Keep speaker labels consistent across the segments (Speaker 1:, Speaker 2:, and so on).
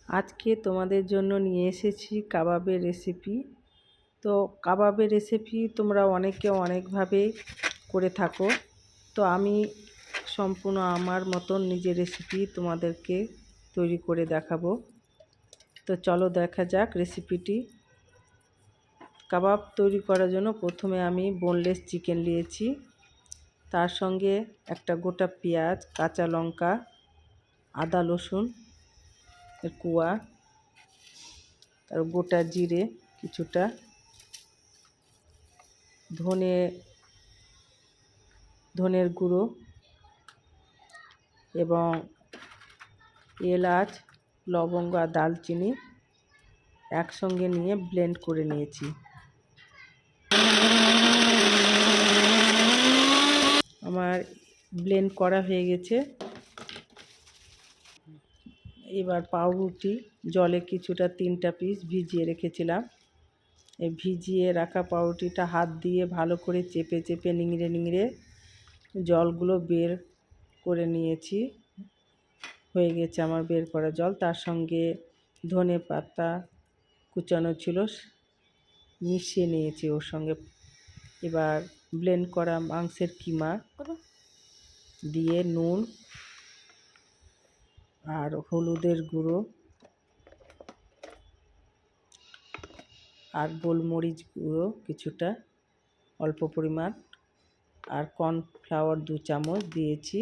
Speaker 1: আজকে তোমাদের জন্য নিয়ে এসেছি কাবাবের রেসিপি। তো কাবাবের রেসিপি তোমরা অনেকে অনেকভাবে করে থাকো, তো আমি সম্পূর্ণ আমার মতন নিজের রেসিপি তোমাদেরকে তৈরি করে দেখাবো। তো চলো দেখা যাক রেসিপিটি। কাবাব তৈরি করার জন্য প্রথমে আমি বোনলেস চিকেন নিয়েছি, তার সঙ্গে একটা গোটা পেঁয়াজ, কাঁচা লঙ্কা, আদা রসুন কুয়া, তার গোটা জিরে কিছুটা, ধনের গুঁড়ো এবং এলাচ, লবঙ্গ আর দালচিনি একসঙ্গে নিয়ে ব্লেন্ড করে নিয়েছি। আমার ব্লেন্ড করা হয়ে গেছে। এবার পাউরুটি জলে কিছুটা 3টা পিস ভিজিয়ে রেখেছিলাম। এই ভিজিয়ে রাখা পাউরুটিটা হাত দিয়ে ভালো করে চেপে চেপে নিংড়ে জলগুলো বের করে নিয়েছি। হয়ে গেছে আমার বের করা জল। তার সঙ্গে ধনে পাতা কুচানো ছিল, মিশিয়ে নিয়েছি ওর সঙ্গে। এবার ব্লেন্ড করা মাংসের কিমা দিয়ে নুন আর হলুদের গুঁড়ো আর গোলমরিচ গুঁড়ো কিছুটা অল্প পরিমাণ আর কর্নফ্লাওয়ার 2 চামচ দিয়েছি।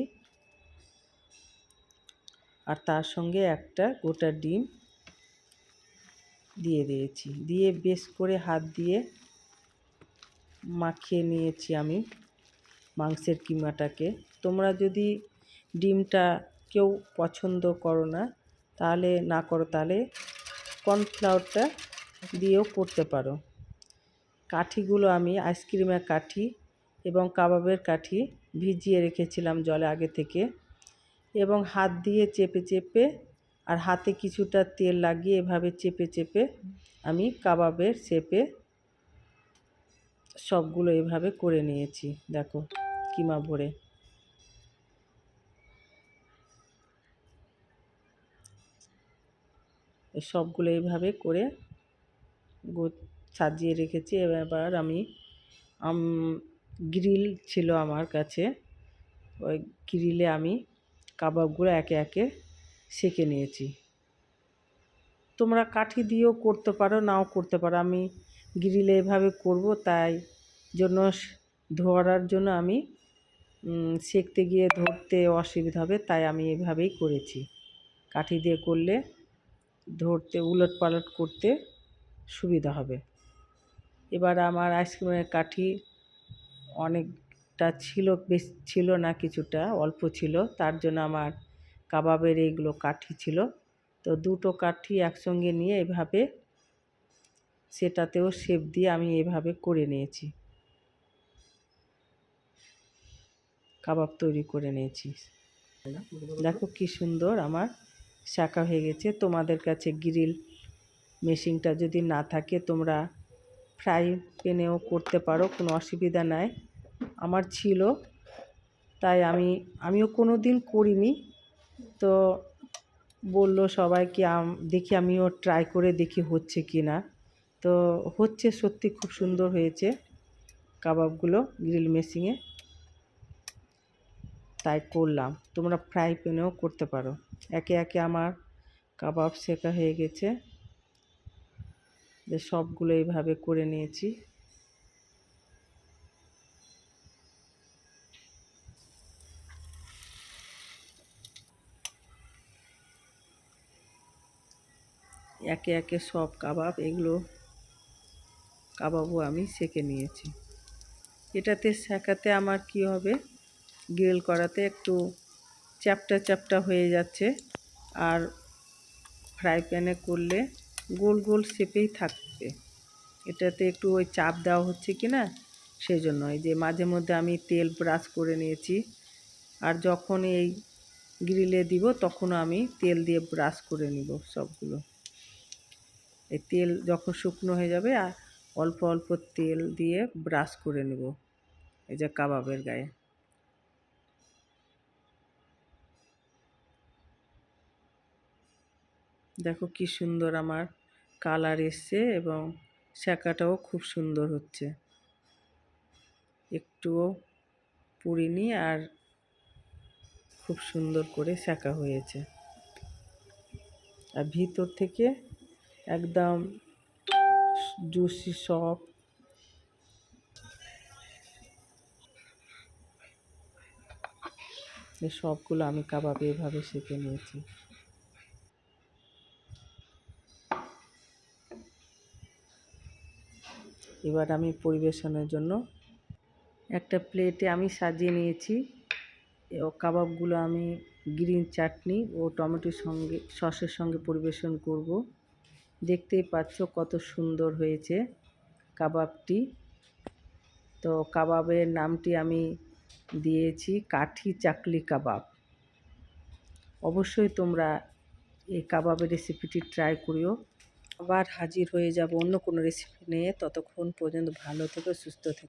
Speaker 1: আর তার সঙ্গে একটা গোটা ডিম দিয়ে দিয়েছি। দিয়ে বেশ করে হাত দিয়ে মাখিয়ে নিয়েছি আমি মাংসের কিমাটাকে। তোমরা যদি ডিমটা কেউ পছন্দ করো না তাহলে কর্নফ্লাওয়ারটা দিয়েও করতে পারো। কাঠিগুলো আমি আইসক্রিমের কাঠি এবং কাবাবের কাঠি ভিজিয়ে রেখেছিলাম জলে আগে থেকে, এবং হাত দিয়ে চেপে চেপে আর হাতে কিছুটা তেল লাগিয়ে এভাবে চেপে চেপে আমি কাবাবের শেপে সবগুলো এভাবে করে নিয়েছি। দেখো কিমা ভরে সবগুলো এইভাবে করে সাজিয়ে রেখেছি। এবার আমি গ্রিল ছিল আমার কাছে, ওই গ্রিলে আমি কাবাবগুলো একে একে সেঁকে নিয়েছি। তোমরা কাঠি দিয়েও করতে পারো, নাও করতে পারো। আমি গ্রিলে এভাবে করব, তাই জন্য ধরার জন্য আমি সেঁকতে গিয়ে ধরতে অসুবিধা হবে, তাই আমি এভাবেই করেছি। কাঠি দিয়ে করলে ধরতে উলট পালট করতে সুবিধা হবে। এবার আমার আইসক্রিমের কাঠি অনেকটা ছিল, বেশ ছিল না, কিছুটা অল্প ছিল, তার জন্য আমার কাবাবের এইগুলো কাঠি ছিল। তো দুটো কাঠি একসঙ্গে নিয়ে এভাবে সেটাতেও শেপ দিয়ে আমি এভাবে করে নিয়েছি, কাবাব তৈরি করে নিয়েছি। দেখো কি সুন্দর আমার শাঁকা হয়ে গেছে। তোমাদের কাছে গ্রিল মেশিনটা যদি না থাকে তোমরা ফ্রাই প্যানেও করতে পারো, কোনো অসুবিধা নাই। আমার ছিল, তাই আমিও কোনো দিন করিনি। তো বললো সবাইকে, দেখি আমিও ট্রাই করে দেখি হচ্ছে কি না। তো হচ্ছে, সত্যি খুব সুন্দর হয়েছে কাবাবগুলো গ্রিল মেশিনে, তাই করলাম। তোমরা ফ্রাই প্যানেও করতে পারো। একে একে আমার কাবাব শেখা হয়ে গেছে, যে সবগুলো এইভাবে করে নিয়েছি। একে একে সব কাবাবও আমি সেঁকে নিয়েছি। এটাতে শেখাতে আমার কি হবে, গ্রিল করাতে একটু চ্যাপটা চ্যাপটা হয়ে যাচ্ছে, আর ফ্রাই প্যানে করলে গোল গোল শেপেই থাকবে। এটাতে একটু ওই চাপ দেওয়া হচ্ছে কি না, সেই জন্য এই যে মাঝে মধ্যে আমি তেল ব্রাশ করে নিয়েছি। আর যখন এই গ্রিলে দিব তখনও আমি তেল দিয়ে ব্রাশ করে নিব সবগুলো। এই তেল যখন শুকনো হয়ে যাবে আর অল্প অল্প তেল দিয়ে ব্রাশ করে নেব এই যে কাবাবের গায়ে। দেখো কি সুন্দর আমার কালার এসছে এবং সেঁকাটাও খুব সুন্দর হচ্ছে, একটুও পুড়িনি আর খুব সুন্দর করে সেঁকা হয়েছে। আর ভিতর থেকে একদম জুসি সফট। এই সবগুলো আমি কাবাব এভাবে সেঁকে নিয়েছি। এবার আমি পরিবেশনের জন্য একটা প্লেটে আমি সাজিয়ে নিয়েছি। কাবাবগুলো আমি গ্রিন চাটনি ও টমেটোর সঙ্গে সসের সঙ্গে পরিবেশন করব। দেখতেই পাচ্ছ কত সুন্দর হয়েছে কাবাবটি। তো কাবাবের নামটি আমি দিয়েছি কাঠি চাকলি কাবাব। অবশ্যই তোমরা এই কাবাবের রেসিপিটি ট্রাই করিও। আবার হাজির হয়ে যাব অন্য কোনো রেসিপি নিয়ে। ততক্ষণ পর্যন্ত ভালো থেকো, সুস্থ থেকো।